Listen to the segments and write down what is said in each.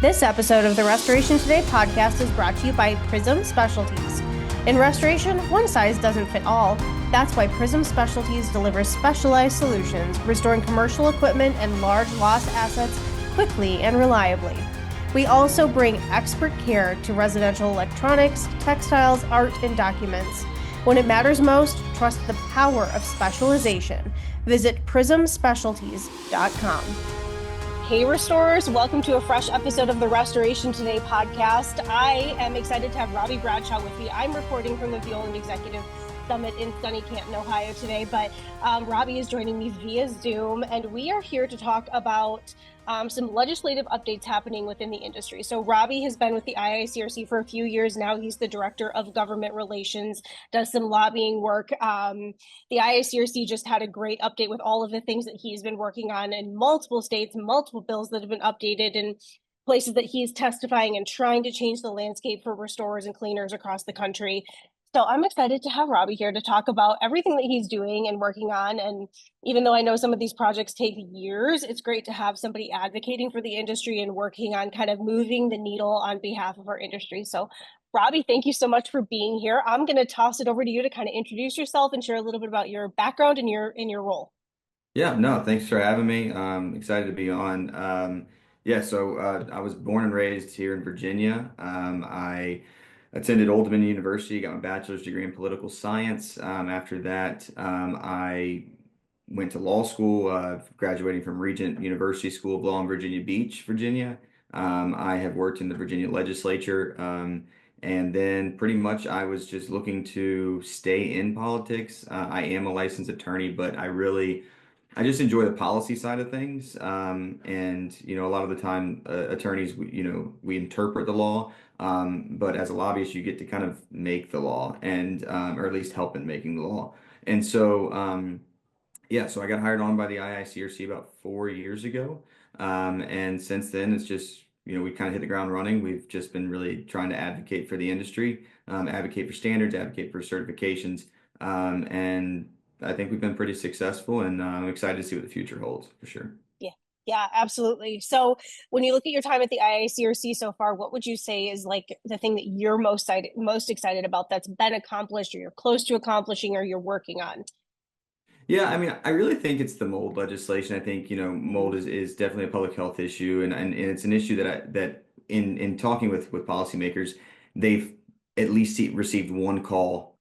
This episode of the Restoration Today podcast is brought to you by Prism Specialties. In restoration, one size doesn't fit all. That's why Prism Specialties delivers specialized solutions, restoring commercial equipment and large lost assets quickly and reliably. We also bring expert care to residential electronics, textiles, art, and documents. When it matters most, trust the power of specialization. Visit prismspecialties.com. Hey, restorers, welcome to a fresh episode of the Restoration Today podcast. I am excited to have Robbie Bradshaw with me. I'm reporting from the Violand Executive Summit in sunny Canton, Ohio today, but Robbie is joining me via Zoom, and we are here to talk about some legislative updates happening within the industry. So Robbie has been with the IICRC for a few years now. He's the Director of Government Relations, does some lobbying work. The IICRC just had a great update with all of the things that he's been working on in multiple states, multiple bills that have been updated, and places that he's testifying and trying to change the landscape for restorers and cleaners across the country. So I'm excited to have Robbie here to talk about everything that he's doing and working on. And even though I know some of these projects take years, it's great to have somebody advocating for the industry and working on kind of moving the needle on behalf of our industry. So Robbie, thank you so much for being here. I'm going to toss it over to you to kind of introduce yourself and share a little bit about your background and your role. Yeah, no, thanks for having me. Excited to be on. I was born and raised here in Virginia. I attended Old Dominion University, got my bachelor's degree in political science. After that, I went to law school, graduating from Regent University School of Law in Virginia Beach, Virginia. I have worked in the Virginia legislature, and then pretty much I was just looking to stay in politics. I am a licensed attorney, but I just enjoy the policy side of things. A lot of the time, attorneys, we interpret the law, but as a lobbyist, you get to kind of make the law or at least help in making the law. And so, so I got hired on by the IICRC about 4 years ago. And since then, it's just, we kind of hit the ground running. We've just been really trying to advocate for the industry, advocate for standards, advocate for certifications. And I think we've been pretty successful, and I'm excited to see what the future holds for sure. Yeah. Yeah, absolutely. So when you look at your time at the IICRC so far, what would you say is like the thing that you're most excited about that's been accomplished or you're close to accomplishing or you're working on? Yeah, I mean, I really think it's the mold legislation. I think, mold is definitely a public health issue, and it's an issue that in talking with policymakers, they've at least received one call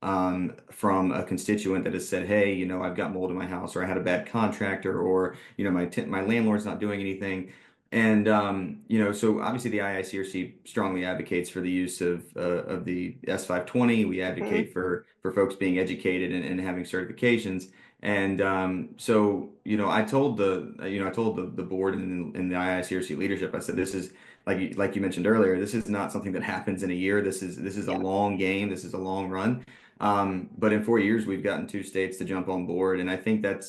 from a constituent that has said, hey, I've got mold in my house, or I had a bad contractor, or my landlord's not doing anything. And so obviously the IICRC strongly advocates for the use of the S520. We Mhm. advocate for folks being educated and having certifications. And I told the board and the IICRC leadership, I said, this is like you mentioned earlier, this is not something that happens in a year. This is a Yeah. long game. This is a long run. But in 4 years, we've gotten two states to jump on board, and I think that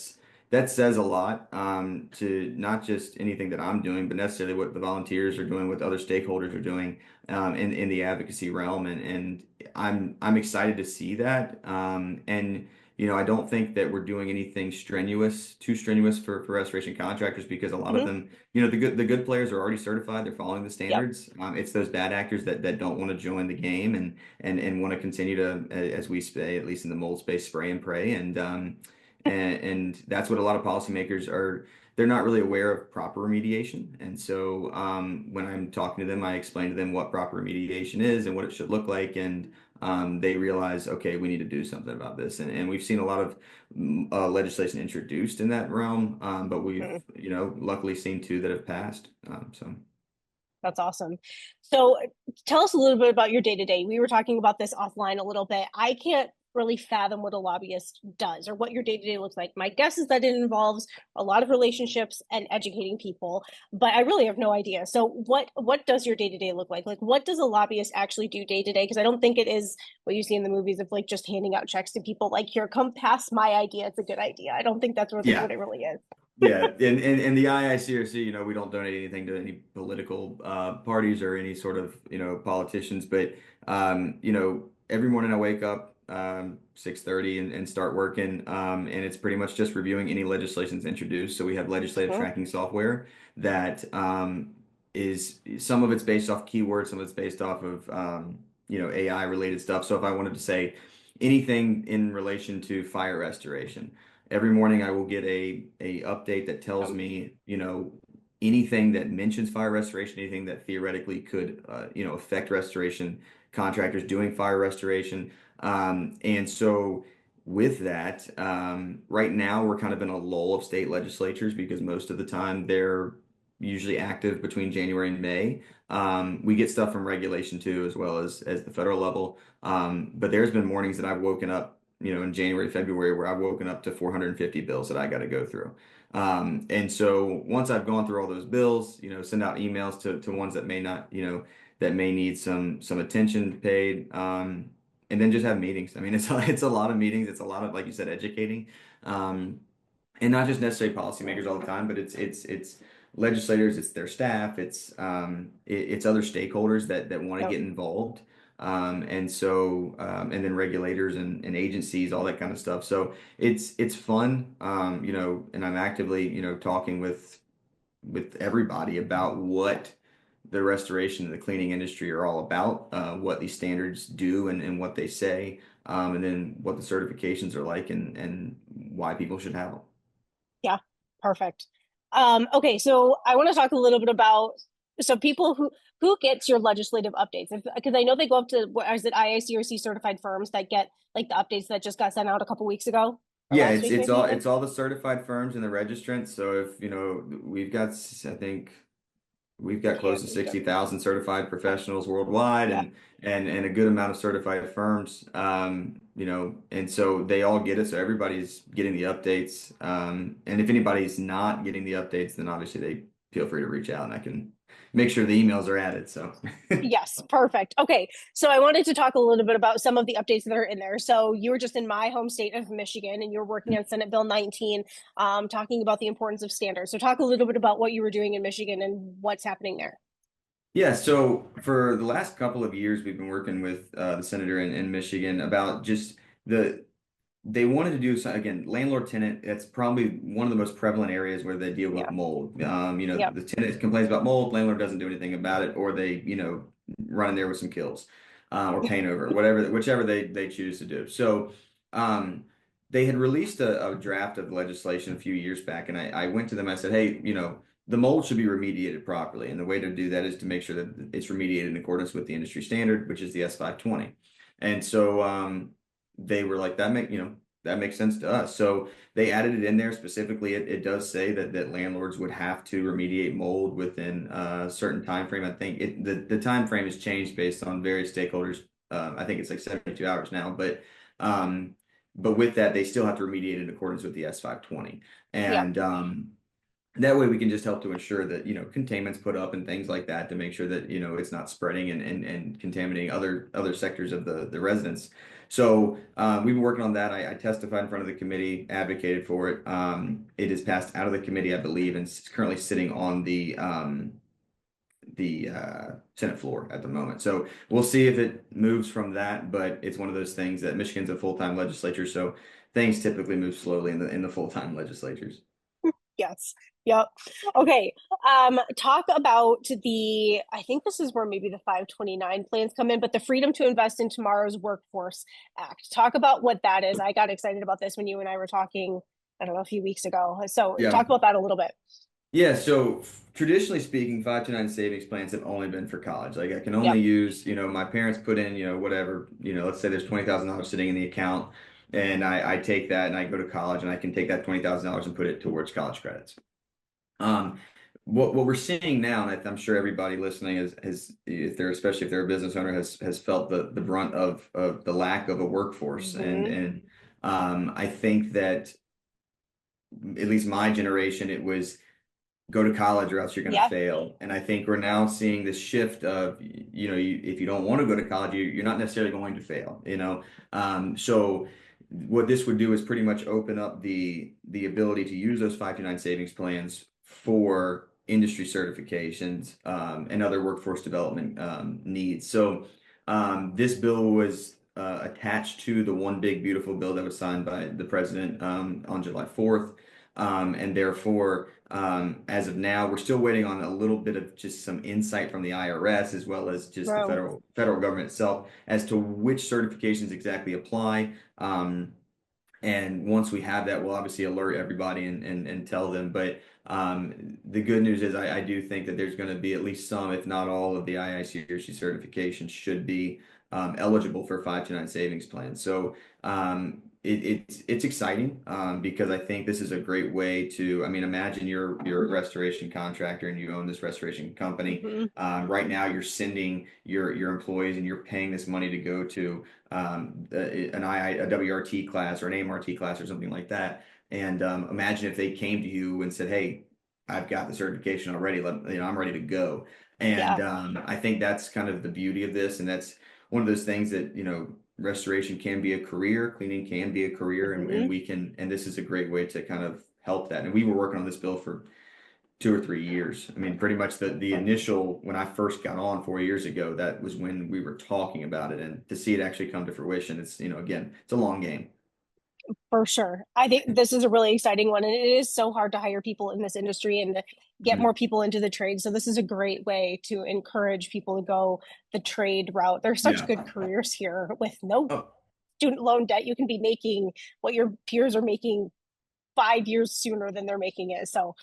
says a lot to not just anything that I'm doing, but necessarily what the volunteers are doing, what the other stakeholders are doing in the advocacy realm, and I'm excited to see that. I don't think that we're doing anything too strenuous for restoration contractors, because a lot of Mhm. them, the good players are already certified. They're following the Yep. standards. It's those bad actors that don't want to join the game and want to continue to, as we say, at least in the mold space, spray and pray. And that's what a lot of policymakers are. They're not really aware of proper remediation. And so when I'm talking to them, I explain to them what proper remediation is and what it should look like. And they realize, okay, we need to do something about this. And we've seen a lot of legislation introduced in that realm, but we've, Mhm. luckily seen two that have passed. That's awesome. So tell us a little bit about your day to day. We were talking about this offline a little bit. I can't really fathom what a lobbyist does or what your day to day looks like. My guess is that it involves a lot of relationships and educating people, but I really have no idea. So what does your day to day look like? Like what does a lobbyist actually do day to day? Because I don't think it is what you see in the movies of like just handing out checks to people like here, come pass my idea. It's a good idea. I don't think that's really Yeah. what it really is. Yeah, and the IICRC, we don't donate anything to any political parties or any sort of, politicians, but every morning I wake up 6:30 and start working, and it's pretty much just reviewing any legislations introduced. So we have legislative Mhm. tracking software that is some of it's based off keywords, some of it's based off of AI related stuff. So if I wanted to say anything in relation to fire restoration, every morning I will get a update that tells Um, me, anything that mentions fire restoration, anything that theoretically could affect restoration contractors doing fire restoration. And so with that, right now we're kind of in a lull of state legislatures because most of the time they're usually active between January and May. We get stuff from regulation too, as well as the federal level. But there's been mornings that I've woken up, in January, February, where I've woken up to 450 bills that I got to go through. And so once I've gone through all those bills, send out emails to ones that may not, that may need some attention paid. And then just have meetings. I mean, it's a lot of meetings. It's a lot of, like you said, educating. Um, and not just necessarily policymakers all the time, but it's legislators, it's their staff, it's other stakeholders that want to yep. get involved, and then regulators and agencies, all that kind of stuff. So it's fun, and I'm actively talking with everybody about what the restoration and the cleaning industry are all about, what these standards do and what they say, and then what the certifications are like and why people should have them. Yeah, perfect. Okay, so I want to talk a little bit about so people who gets your legislative updates because I know they go up to what is it IICRC certified firms that get like the updates that just got sent out a couple weeks ago or Yeah, last it's week it's maybe all even. it's all the certified firms and the registrants. So if we've got I think we've got Yeah, close to 60,000 certified professionals worldwide yeah, and a good amount of certified firms. And so they all get it. So everybody's getting the updates. And if anybody's not getting the updates, then obviously they feel free to reach out and I can make sure the emails are added. So yes, perfect. Okay, so I wanted to talk a little bit about some of the updates that are in there. So you were just in my home state of Michigan, and you're working on Senate Bill 19, talking about the importance of standards. So talk a little bit about what you were doing in Michigan and what's happening there. yeah, so for the last couple of years, we've been working with the senator in Michigan about just they wanted to do some, again, landlord tenant. That's probably one of the most prevalent areas where they deal with Yeah, mold. yep, The tenant complains about mold, landlord doesn't do anything about it, or they, run in there with some kills, or paint over, whichever they choose to do. So, um, they had released a draft of legislation a few years back, and I went to them. I said, hey, the mold should be remediated properly, and the way to do that is to make sure that it's remediated in accordance with the industry standard, which is the S520. And so, they were like, that makes sense to us. So they added it in there specifically. It does say that landlords would have to remediate mold within a certain time frame. I think the time frame has changed based on various stakeholders. I think it's like 72 hours now, but with that, they still have to remediate in accordance with the S520. yep, And that way we can just help to ensure that containment's put up and things like that to make sure that it's not spreading and contaminating other sectors of the residents. So we've been working on that. I testified in front of the committee, advocated for it. It is passed out of the committee, I believe, and it's currently sitting on the Senate floor at the moment. So we'll see if it moves from that, but it's one of those things that Michigan's a full-time legislature, so things typically move slowly in the full-time legislatures. yes, yep. Okay, talk about I think this is where maybe the 529 plans come in, but the Freedom to Invest in Tomorrow's Workforce Act. Talk about what that is. I got excited about this when you and I were talking, I don't know, a few weeks ago. So Yeah. talk about that a little bit. Yeah, so traditionally speaking, 529 savings plans have only been for college. Like I can only Yep, use, my parents put in, whatever, let's say there's $20,000 sitting in the account and I take that and I go to college and I can take that $20,000 and put it towards college credits. Um, what we're seeing now, and I'm sure everybody listening if they're especially if they're a business owner, has felt the brunt of the lack of a workforce, and hmm, and I think that at least my generation, it was go to college or else you're going to yeah, fail. And I think we're now seeing this shift of, if you don't want to go to college, you're not necessarily going to fail, So what this would do is pretty much open up the ability to use those 529 savings plans for industry certifications, and other workforce development needs. So this bill was attached to the one big beautiful bill that was signed by the president on July 4th. And therefore, as of now, we're still waiting on a little bit of just some insight from the IRS as well as just the Wow. federal government itself as to which certifications exactly apply. And once we have that, we'll obviously alert everybody and tell them. But the good news is I do think that there's going to be at least some, if not all, of the IICRC certifications should be eligible for 529 savings plans. So it's exciting because I think this is a great way to, I mean, imagine you're a restoration contractor and you own this restoration company. Hmm. Right now, you're sending your employees and you're paying this money to go to a WRT class or an AMRT class or something like that. And imagine if they came to you and said, "Hey, I've got the certification already. I'm ready to go." Yeah. And I think that's kind of the beauty of this, and that's one of those things that restoration can be a career, cleaning can be a career, and Hmm. we can, and this is a great way to kind of help that. And we were working on this bill for 2 or 3 years. I mean, pretty much the initial when I first got on 4 years ago, that was when we were talking about it, and to see it actually come to fruition, it's again, it's a long game. For sure. I think this is a really exciting one, and it is so hard to hire people in this industry and to get more Mhm. people into the trade. So this is a great way to encourage people to go the trade route. There's such Yeah. good careers here with no Oh, student loan debt. You can be making what your peers are making 5 years sooner than they're making it. So,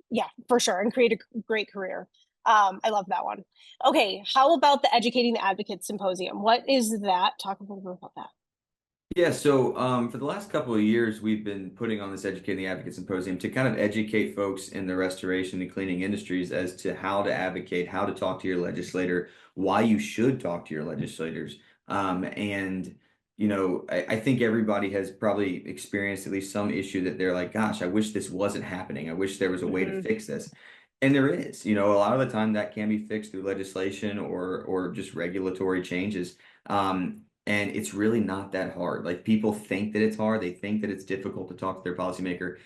yeah, for sure, and create a great career. I love that one. Okay, how about the Educating the Advocate Symposium? What is that? Talk a little bit about that. yeah, so for the last couple of years, we've been putting on this Educating the Advocate Symposium to kind of educate folks in the restoration and cleaning industries as to how to advocate, how to talk to your legislator, why you should talk to your legislators. And, I think everybody has probably experienced at least some issue that they're like, gosh, I wish this wasn't happening. I wish there was a way to Hmm. fix this. And there is, a lot of the time that can be fixed through legislation or just regulatory changes. And it's really not that hard. Like people think that it's hard. They think that it's difficult to talk to their policymaker.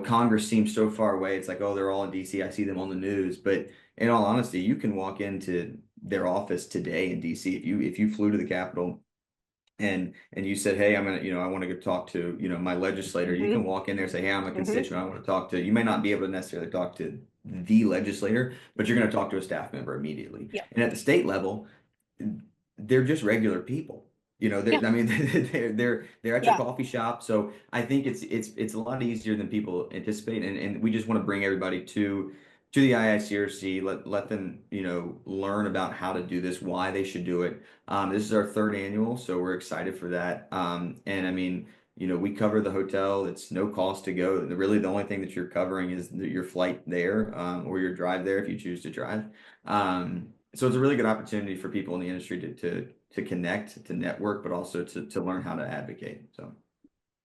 Congress seems so far away. It's like, oh, they're all in DC. I see them on the news. But in all honesty, you can walk into their office today in DC. If you flew to the Capitol and you said, hey, I want to go talk to, my legislator, you Hmm. can walk in there and say, hey, I'm a Hmm. constituent. I want to talk to, you may not be able to necessarily talk to the legislator, but you're going to talk to a staff member immediately. Yeah. And at the state level, they're just regular people. Yeah. I mean, they're at your Yeah. coffee shop. So I think it's a lot easier than people anticipate, and we just want to bring everybody to the IICRC, let them learn about how to do this, why they should do it. This is our third annual, so we're excited for that. And I mean, we cover the hotel. It's no cost to go. Really, the only thing that you're covering is your flight there, or your drive there if you choose to drive. So it's a really good opportunity for people in the industry to connect, to network, but also to learn how to advocate. So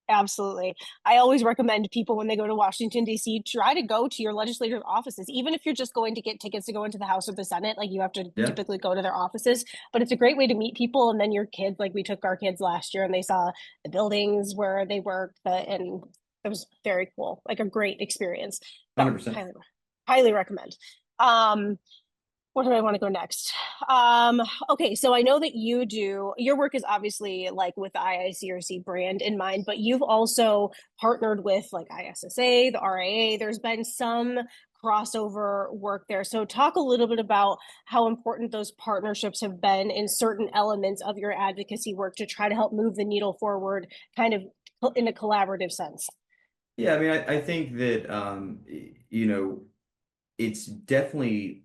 Absolutely. I always recommend people when they go to Washington, D.C., try to go to your legislative offices, even if you're just going to get tickets to go into the House or the Senate. Like you have to yeah, typically go to their offices, but it's a great way to meet people. And then your kids, like we took our kids last year and they saw the buildings where they work, and it was very cool, like a great experience. So 100%. highly recommend. Where do I want to go next? Okay, so I know that your work is obviously like with the IICRC brand in mind, but you've also partnered with like ISSA, the RIA. There's been some crossover work there. So talk a little bit about how important those partnerships have been in certain elements of your advocacy work to try to help move the needle forward, kind of in a collaborative sense. Yeah, I mean, I think that it's definitely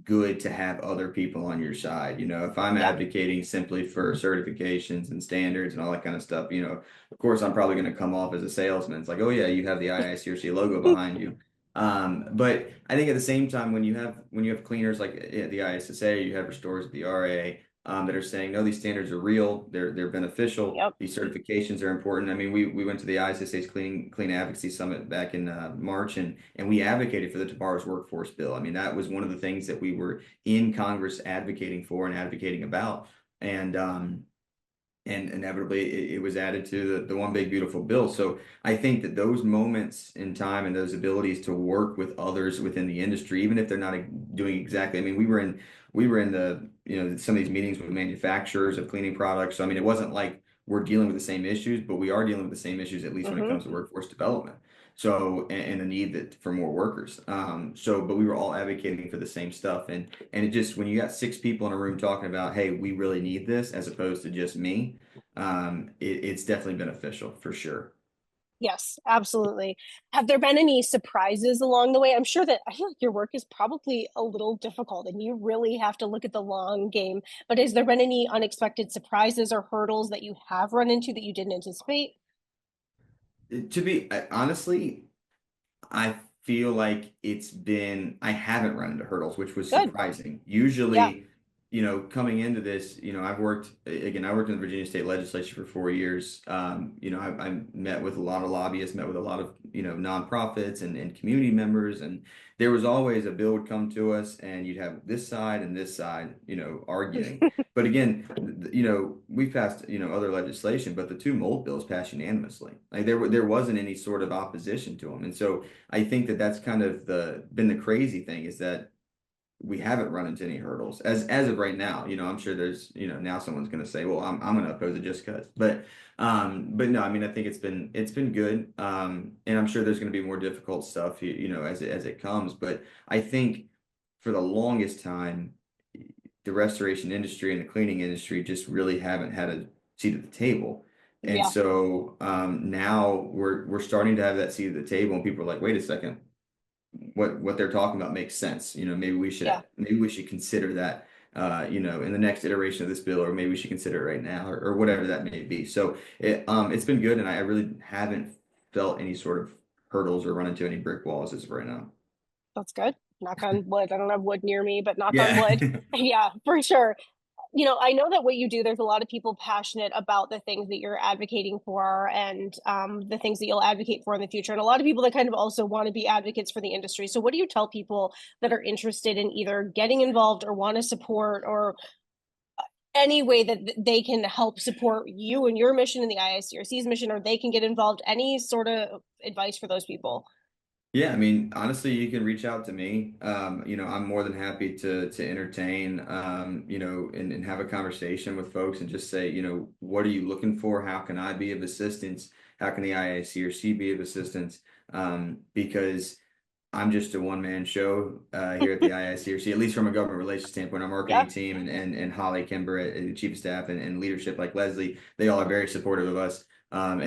good to have other people on your side. If I'm Yeah. advocating simply for certifications and standards and all that kind of stuff, of course, I'm probably going to come off as a salesman. It's like, oh yeah, you have the IICRC logo behind you. But I think at the same time, when you have cleaners like at the ISSA, you have restorers at the RA, that are saying, no, these standards are real, they're beneficial, Yep. these certifications are important. I mean, we went to the ISSA's Clean Advocacy Summit back in March, and we advocated for the Tomorrow's Workforce Bill. I mean, that was one of the things that we were in Congress advocating for and advocating about. And inevitably it was added to the one big beautiful bill. So I think that those moments in time and those abilities to work with others within the industry, even if they're not doing exactly, I mean, we were in the some of these meetings with manufacturers of cleaning products. So I mean, it wasn't like we're dealing with the same issues, but we are dealing with the same issues, at least when it Mm-hmm. comes to workforce development. So, and the need for more workers. But we were all advocating for the same stuff. And it just, when you got six people in a room talking about, hey, we really need this, as opposed to just me, it's definitely beneficial for sure. Yes, absolutely. Have there been any surprises along the way? I'm sure that I feel like your work is probably a little difficult and you really have to look at the long game. But has there been any unexpected surprises or hurdles that you have run into that you didn't anticipate? To be honestly, I feel like I haven't run into hurdles, which was Good. surprising. Yeah. Usually, coming into this, I worked in the Virginia State Legislature for 4 years. I met with a lot of lobbyists, met with a lot of, nonprofits and community members. And there was always a bill would come to us and you'd have this side, arguing. But again, we've passed, other legislation, but the two mold bills passed unanimously. Like there wasn't any sort of opposition to them. And so I think that that's kind of been the crazy thing is that we haven't run into any hurdles as of right now. I'm sure there's, now someone's going to say, well, I'm going to oppose it just because. But no, I mean, I think it's been good. And I'm sure there's going to be more difficult stuff, as it comes. But I think for the longest time, the restoration industry and the cleaning industry just really haven't had a seat at the table. And Yeah. so now we're starting to have that seat at the table, and people are like, wait a second, what they're talking about makes sense. Yeah. Maybe we should consider that in the next iteration of this bill, or maybe we should consider it right now, or whatever that may be. So it's been good, and I really haven't felt any sort of hurdles or run into any brick walls as of right now. That's good. Knock on wood. I don't have wood near me, but knock on Yeah. wood. Yeah, for sure. I know that what you do, there's a lot of people passionate about the things that you're advocating for and the things that you'll advocate for in the future. And a lot of people that kind of also want to be advocates for the industry. So, what do you tell people that are interested in either getting involved or want to support or any way that they can help support you and your mission and the IICRC's mission, or they can get involved? Any sort of advice for those people? Yeah, I mean, honestly, you can reach out to me. I'm more than happy to entertain, and have a conversation with folks and just say, what are you looking for? How can I be of assistance? How can the IICRC be of assistance? Because I'm just a one-man show here at the IICRC, at least from a government relations standpoint. Our Yeah. marketing team and Holly Kimber, Chief of Staff and leadership like Leslie, they all are very supportive of us. I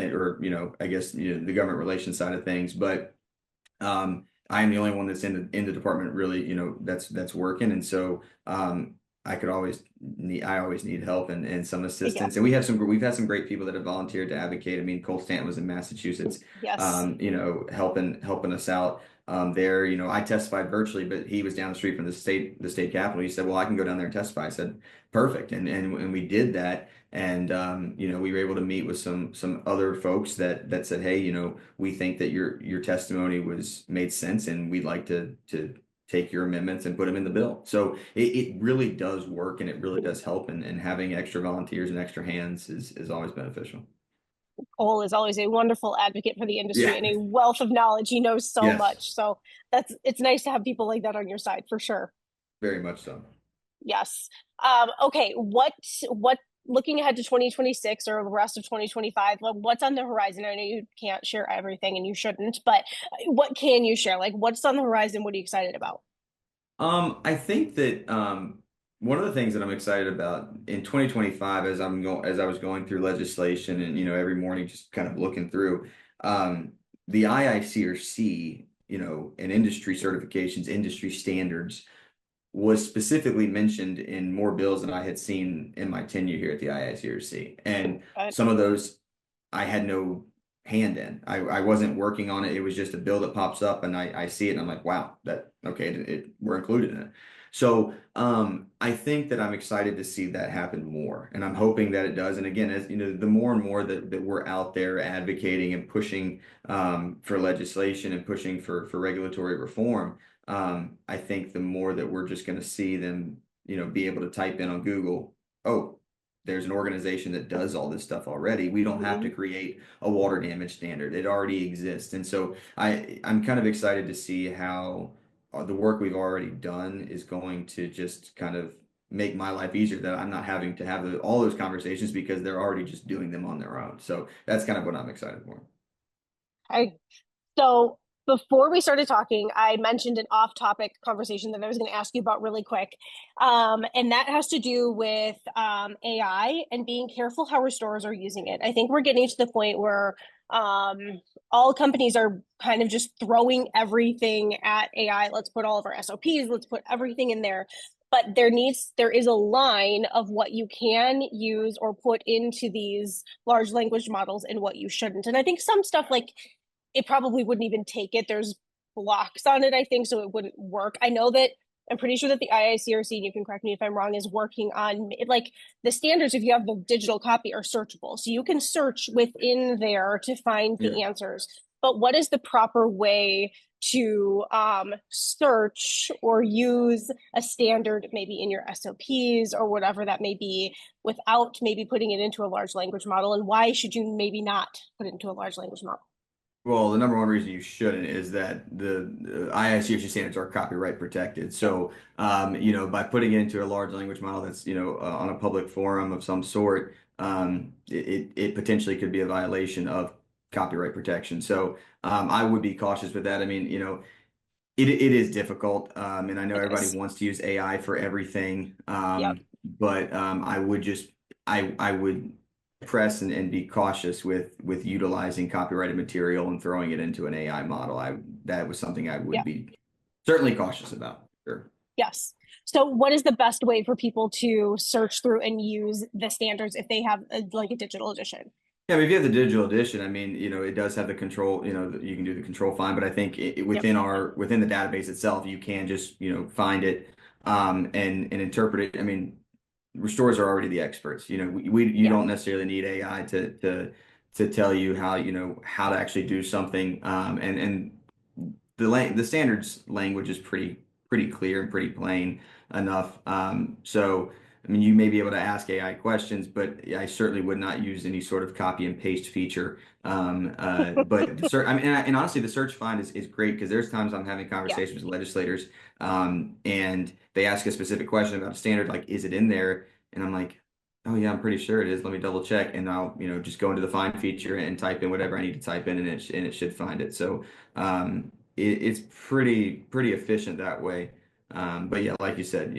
guess, the government relations side of things, but I am the only one that's in the department really, that's working. And so I always need help and some Yeah. assistance. And we've had some great people that have volunteered to advocate. I mean, Cole Stanton was in Massachusetts, Yes. helping us out. There, I testified virtually, but he was down the street from the state capitol. He said, well, I can go down there and testify. I said, perfect. And we did that. And we were able to meet with some other folks that said, hey, we think that your testimony was made sense, and we'd like to take your amendments and put them in the bill. So it really does work, and it really does help. And having extra volunteers and extra hands is always beneficial. Cole is always a wonderful advocate for the industry Yeah, and a wealth of knowledge. He knows so yes, much. So it's nice to have people like that on your side for sure. very much so. Yes. Okay. What looking ahead to 2026 or the rest of 2025, what's on the horizon? I know you can't share everything and you shouldn't, but what can you share? Like what's on the horizon? What are you excited about? I think that one of the things that I'm excited about in 2025, as I was going through legislation and every morning just kind of looking through, the IICRC, and industry certifications, industry standards was specifically mentioned in more bills than I had seen in my tenure here at the IICRC. And But some of those I had no hand in. I wasn't working on it. It was just a bill that pops up and I see it and I'm like, wow, that okay, we're included in it. So I think that I'm excited to see that happen more. And I'm hoping that it does. And again, as the more and more that we're out there advocating and pushing for legislation and pushing for regulatory reform, I think the more that we're just going to see them, be able to type in on Google, oh, there's an organization that does all this stuff already. We don't have to mhm. create a water damage standard. It already exists. And so I'm kind of excited to see how the work we've already done is going to just kind of make my life easier, that I'm not having to have all those conversations because they're already just doing them on their own. So that's kind of what I'm excited for. I So before we started talking, I mentioned an off-topic conversation that I was going to ask you about really quick. And that has to do with AI and being careful how restorers are using it. I think we're getting to the point where all companies are kind of just throwing everything at AI. Let's put all of our SOPs, let's put everything in there. But there is a line of what you can use or put into these large language models and what you shouldn't. And I think some stuff like it probably wouldn't even take it. There's blocks on it, I think, so it wouldn't work. I'm pretty sure that the IICRC, and you can correct me if I'm wrong, is working on like the standards. If you have the digital copy, are searchable, so you can search within there to find Yeah. the answers. But what is the proper way to search or use a standard, maybe in your SOPs or whatever that may be, without maybe putting it into a large language model? And why should you maybe not put it into a large language model? Well, the number one reason you shouldn't is that the IICRC standards are copyright protected. So, by putting it into a large language model that's, on a public forum of some sort, it potentially could be a violation of copyright protection. So, I would be cautious with that. I mean, it is difficult, and I know It everybody is. wants to use AI for everything, Yep. but I would just I would press and be cautious with utilizing copyrighted material and throwing it into an AI model. That was something I would Yeah. be certainly cautious about. Sure. Yes. So, what is the best way for people to search through and use the standards if they have like a digital edition? Yeah, I mean, if you have the digital edition, I mean, it does have the control, you can do the control find, but I think Yep. within the database itself, you can just, find it and interpret it. I mean, restorers are already the experts. You Yeah. don't necessarily need AI to tell you how to actually do something. And the standards language is pretty clear and pretty plain enough. So I mean, you may be able to ask AI questions, but I certainly would not use any sort of copy and paste feature. But I mean, and honestly, the search find is great because there's times I'm having Yeah. conversations with legislators, and they ask a specific question about a standard, like, is it in there? And I'm like, oh yeah, I'm pretty sure it is. Let me double check, and I'll just go into the find feature and type in whatever I need to type in, and it should find it. So it's pretty efficient that way. But yeah, like you said,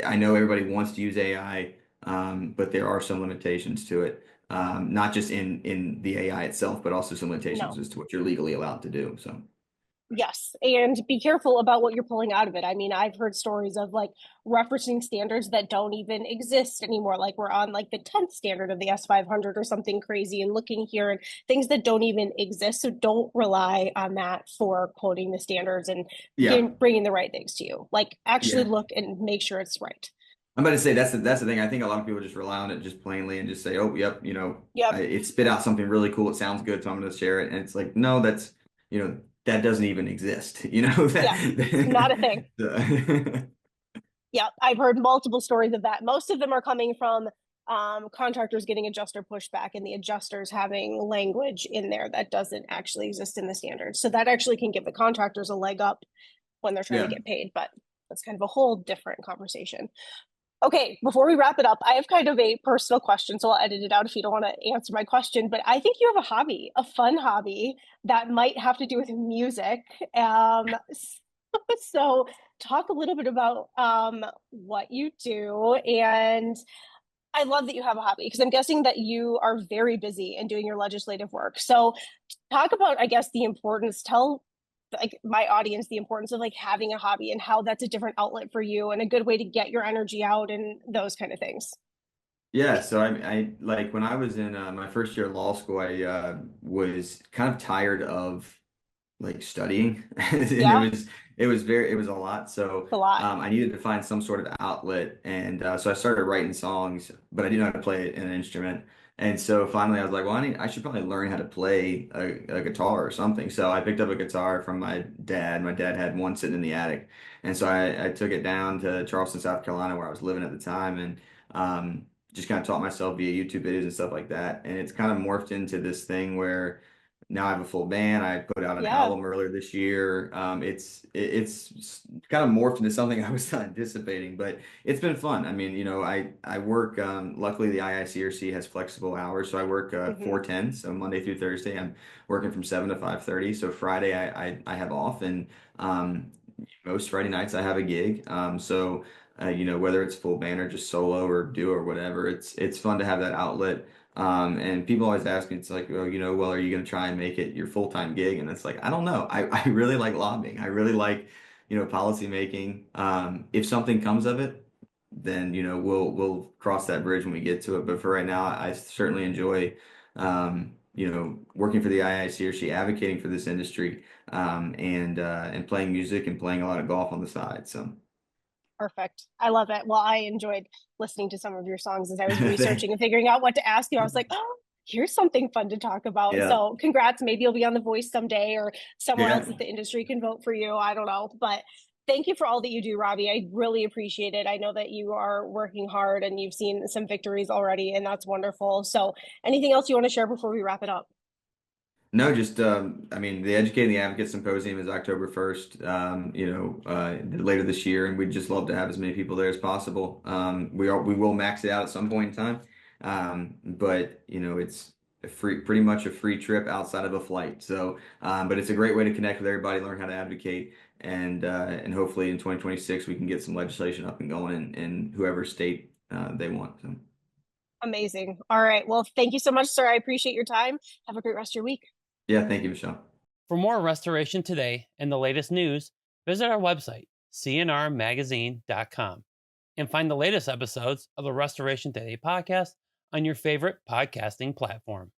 I know everybody wants to use AI, but there are some limitations to it. Not just in the AI itself, but also some limitations No. as to what you're legally allowed to do. So Yes. And be careful about what you're pulling out of it. I mean, I've heard stories of like referencing standards that don't even exist anymore. Like we're on like the 10th standard of the S500 or something crazy and looking here and things that don't even exist. So don't rely on that for quoting the standards and yeah, bringing the right things to you. Like actually yeah. look and make sure it's right. I'm about to say that's the thing. I think a lot of people just rely on it just plainly and just say, oh, yep, Yep. it spit out something really cool. It sounds good, so I'm going to share it. And it's like, no, that doesn't even exist. Yeah. Not a thing. that. Yeah, I've heard multiple stories of that. Most of them are coming from contractors getting adjuster pushback and the adjusters having language in there that doesn't actually exist in the standards. So that actually can give the contractors a leg up when they're trying to Yeah. get paid, but that's kind of a whole different conversation. Okay, before we wrap it up, I have kind of a personal question, so I'll edit it out if you don't want to answer my question. But I think you have a hobby, a fun hobby that might have to do with music. So talk a little bit about what you do. And I love that you have a hobby because I'm guessing that you are very busy in doing your legislative work. So talk about, I guess, the importance, tell like my audience the importance of like having a hobby and how that's a different outlet for you and a good way to get your energy out and those kind of things. Yeah, so I like when I was in my first year of law school, I was kind of tired of like studying, and Yeah, it was a lot. So a lot. I needed to find some sort of outlet, and so I started writing songs, but I didn't know how to play an instrument. And so finally, I was like, well, I should probably learn how to play a guitar or something. So I picked up a guitar from my dad. My dad had one sitting in the attic, and so I took it down to Charleston, South Carolina, where I was living at the time, and just kind of taught myself via YouTube videos and stuff like that. And it's kind of morphed into this thing where now I have a full band. I put out an Yeah. album earlier this year. It's kind of morphed into something I was not anticipating, but it's been fun. I mean, I work. Luckily, the IICRC has flexible hours, so I work Hmm. 4/10, so Monday through Thursday. I'm working from 7 to 5:30. So Friday I have off, and um, most Friday nights I have a gig. Whether it's full band or just solo or duo or whatever, it's fun to have that outlet. And people always ask me, it's like, oh, well, are you going to try and make it your full-time gig? And it's like, I don't know. I really like lobbying. I really like, policy making. If something comes of it, then, we'll cross that bridge when we get to it. But for right now, I certainly enjoy, working for the IICRC, advocating for this industry, and playing music and playing a lot of golf on the side. So. Perfect. I love it. Well, I enjoyed listening to some of your songs as I was researching and figuring out what to ask you. I was like, oh, here's something fun to talk about. Yeah. So congrats. Maybe you'll be on The Voice someday or somewhere else Yeah. that the industry can vote for you. I don't know. But thank you for all that you do, Robbie. I really appreciate it. I know that you are working hard and you've seen some victories already, and that's wonderful. So anything else you want to share before we wrap it up? No, just I mean, the Educating the Advocate Symposium is October 1st, later this year, and we'd just love to have as many people there as possible. We will max it out at some point in time, but it's pretty much a free trip outside of a flight. So, but it's a great way to connect with everybody, learn how to advocate, and hopefully in 2026 we can get some legislation up and going in whoever state they want. So, Amazing. All right. Well, thank you so much, sir. I appreciate your time. Have a great rest of your week. yeah, thank you, Michelle. For more Restoration Today and the latest news, visit our website, cnrmagazine.com, and find the latest episodes of the Restoration Today podcast on your favorite podcasting platform.